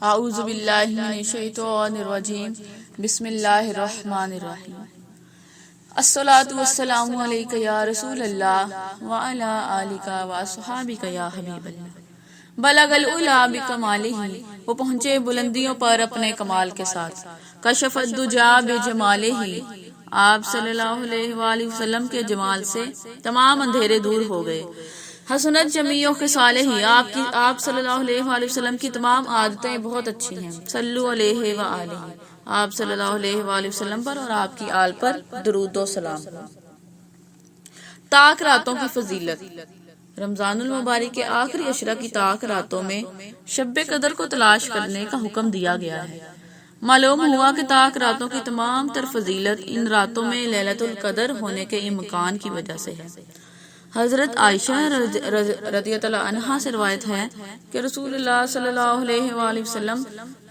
اعوذ باللہ من الشیطان الرجیم بسم اللہ الرحمن الرحیم الصلاۃ والسلام علیک یا رسول اللہ وعلی آلک واصحابک یا حبیب اللہ بلغ العلا بکمالہ، وہ پہنچے بلندیوں پر اپنے کمال کے ساتھ، کشف الدجا بجمالہ، آپ صلی اللہ علیہ وآلہ وسلم کے جمال سے تمام اندھیرے دور ہو گئے، حسنت جمیع خصالہ، آپ صلی اللہ علیہ وآلہ وسلم کی تمام عادتیں بہت اچھی ہیں، صلو علیہ وآلہ، آپ صلی اللہ علیہ وآلہ وسلم پر اور آپ کی آل پر درود و سلام۔ طاق راتوں کی فضیلت۔ رمضان المبارک کے آخری عشرہ کی طاق راتوں میں شب قدر کو تلاش کرنے کا حکم دیا گیا ہے۔ معلوم ہوا کہ طاق راتوں کی تمام تر فضیلت ان راتوں میں لیلۃ القدر ہونے کے امکان کی وجہ سے ہے۔ حضرت عائشہ رضی اللہ عنہا سے روایت ہے کہ رسول اللہ صلی اللہ علیہ وآلہ وسلم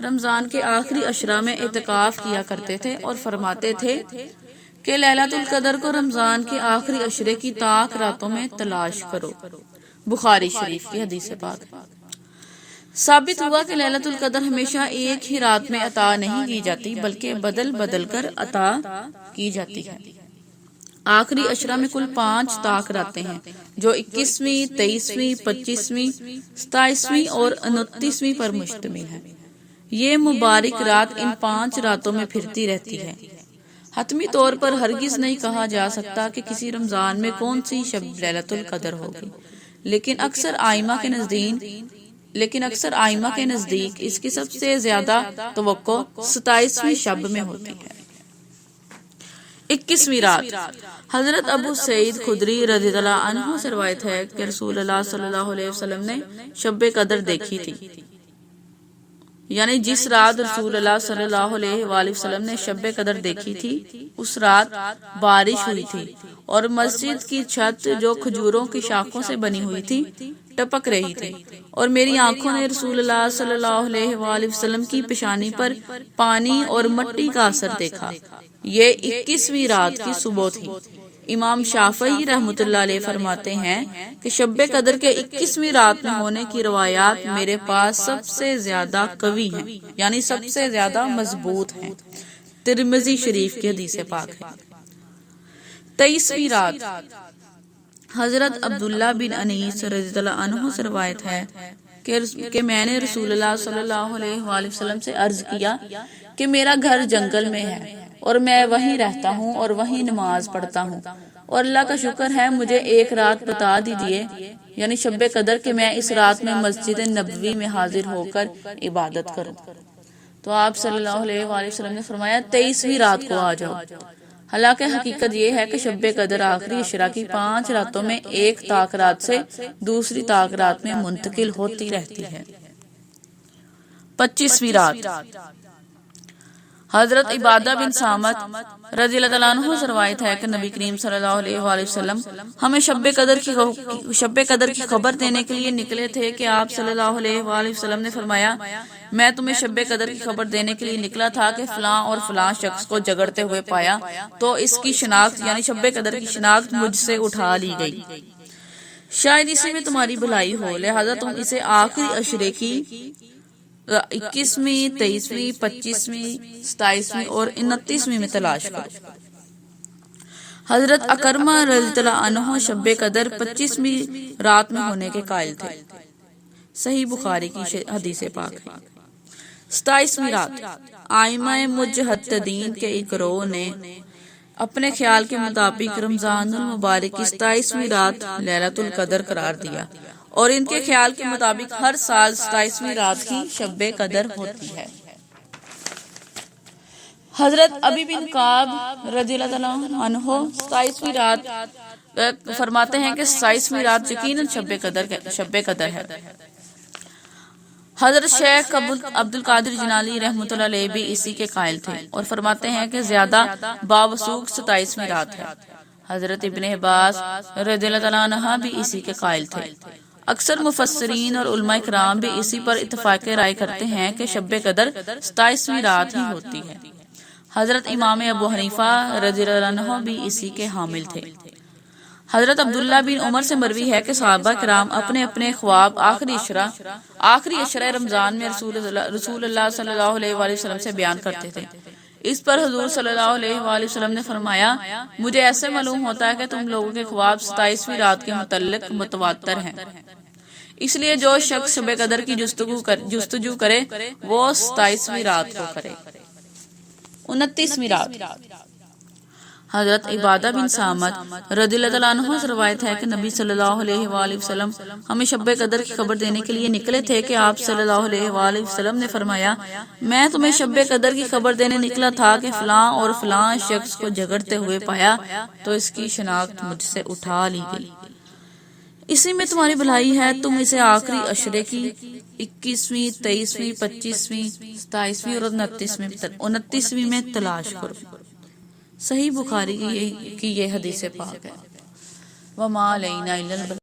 رمضان کے آخری عشرہ میں اعتکاف کیا کرتے تھے اور فرماتے تھے کہ لیلۃ القدر کو رمضان کے آخری عشرے کی طاق راتوں میں تلاش کرو، بخاری شریف کی حدیث پاک۔ ثابت ہوا کہ لیلۃ القدر ہمیشہ ایک ہی رات میں عطا نہیں کی جاتی بلکہ بدل بدل کر عطا کی جاتی ہے۔ آخری عشرہ میں کل 5 طاق راتیں ہیں جو 21ویں، 23ویں، 25ویں، 27ویں اور 29ویں پر مشتمل ہے۔ یہ مبارک رات ان 5 راتوں میں پھرتی رہتی ہے۔ حتمی طور پر ہرگز نہیں کہا جا سکتا کہ کسی رمضان میں کون سی شب لیلۃ القدر ہوگی، لیکن اکثر آئمہ کے نزدیک اس کی سب سے زیادہ توقع 27ویں شب میں ہوتی ہے۔ 21ویں رات۔ حضرت ابو سعید خدری رضی اللہ عنہ سے روایت ہے کہ رسول اللہ صلی اللہ علیہ وسلم نے شب قدر دیکھی تھی، یعنی جس رات رسول اللہ صلی اللہ علیہ وآلہ وسلم نے شب قدر دیکھی تھی اس رات بارش ہوئی تھی اور مسجد کی چھت جو کھجوروں کی شاخوں سے بنی ہوئی تھی ٹپک رہی تھی، اور میری آنکھوں نے رسول اللہ صلی اللہ علیہ وآلہ وسلم کی پیشانی پر پانی اور مٹی کا اثر دیکھا۔ یہ 21ویں رات کی صبح تھی۔ امام شافعی رحمۃ اللہ علیہ فرماتے ہیں کہ شب قدر کے 21ویں رات میں ہونے کی روایات میرے پاس سب سے زیادہ قوی ہیں، یعنی سب سے زیادہ مضبوط ہیں۔ ترمذی شریف کی حدیث پاک ہے۔ 23ویں رات۔ حضرت عبداللہ بن انیس رضی اللہ عنہ سے روایت ہے کہ میں نے رسول اللہ صلی اللہ علیہ وآلہ وسلم سے عرض کیا کہ میرا گھر جنگل میں ہے اور میں وہیں رہتا ہوں اور وہیں نماز پڑھتا ہوں، اور اللہ کا شکر ہے مجھے ایک رات بتا دیجیے، یعنی شب قدر، کہ میں اس رات میں مسجد نبوی میں حاضر ہو کر عبادت کروں۔ تو آپ صلی اللہ علیہ وآلہ وسلم نے فرمایا 23ویں رات کو آ جاؤ۔ حالانکہ حقیقت یہ ہے کہ شب قدر آخری عشرہ کی 5 راتوں میں ایک طاق رات سے دوسری طاق رات میں منتقل ہوتی رہتی ہے۔ 25ویں رات۔ حضرت عبادہ بن صامت رضی اللہ عنہ سے روایت ہے کہ نبی کریم صلی اللہ علیہ وآلہ وسلم ہمیں شب قدر کی خبر دینے کے لیے نکلے تھے کہ آپ صلی اللہ علیہ وآلہ وسلم نے فرمایا، میں تمہیں شب قدر کی خبر دینے کے لیے نکلا تھا کہ فلاں اور فلاں شخص کو جگڑتے ہوئے پایا تو اس کی شناخت یعنی شب قدر کی شناخت مجھ سے اٹھا لی گئی، شاید اسی میں تمہاری بھلائی ہو، لہذا تم اسے آخری عشرے کی 21ویں، 23ویں، 25ویں، 27ویں اور 29ویں میں تلاش کرو۔ حضرت اکرمہ رضی اللہ عنہ شب قدر 25ویں رات میں ہونے کے قائل تھے، صحیح بخاری کی حدیث پاک ہے۔ 27ویں رات۔ ائمہ مجتہدین کے ایک گروہ نے اپنے خیال کے مطابق رمضان المبارک کی 27ویں رات لیلۃ القدر قرار دیا، اور ان کے خیال کے مطابق ہر سال 27ویں رات کی شب قدر ہوتی ہے۔ حضرت ابی بن کعب رضی اللہ عنہ 27ویں رات فرماتے ہیں کہ 27ویں رات یقیناً شب قدر ہے۔ حضرت شیخ عبد القادر جیلانی رحمۃ اللہ علیہ بھی اسی کے قائل تھے اور فرماتے ہیں کہ زیادہ باوثوق 27ویں رات ہے۔ حضرت ابن عباس رضی اللہ عنہ بھی اسی کے قائل تھے۔ اکثر مفسرین اور علماء کرام بھی اسی پر اتفاق رائے کرتے ہیں کہ شب قدر 27ویں رات ہی ہوتی ہے۔ حضرت امام ابو حنیفہ رضی اللہ عنہ بھی اسی کے حامل تھے۔ حضرت عبداللہ بن عمر سے مروی ہے کہ صحابہ کرام اپنے اپنے خواب آخری عشرہ رمضان میں رسول اللہ صلی اللہ علیہ وآلہ وسلم سے بیان کرتے تھے۔ اس پر حضور صلی اللہ علیہ وآلہ وسلم نے فرمایا، مجھے ایسے معلوم ہوتا ہے کہ تم لوگوں کے خواب 27ویں رات کے متعلق متواتر ہیں، اس لیے جو شخص شب قدر کی جستجو کرے وہ 27ویں رات کو کرے۔ 29ویں رات۔ حضرت عبادہ بن صامت رضی اللہ عنہ سے روایت ہے کہ نبی صلی اللہ علیہ وآلہ وسلم ہمیں شب قدر کی خبر دینے کے لیے نکلے تھے کہ آپ صلی اللہ علیہ وآلہ وسلم نے فرمایا، میں تمہیں شب قدر کی خبر دینے نکلا تھا کہ فلاں اور فلاں شخص کو جھگڑتے ہوئے پایا تو اس کی شناخت مجھ سے اٹھا لی گئی، اسی میں تمہاری بھلائی ہے، تم اسے آخری عشرے کی 21ویں 23ویں 25ویں 27ویں اور 29ویں میں تلاش کرو۔ صحیح بخاری کی یہ حدیث پاک ہے۔ وما علینا الا البلاغ۔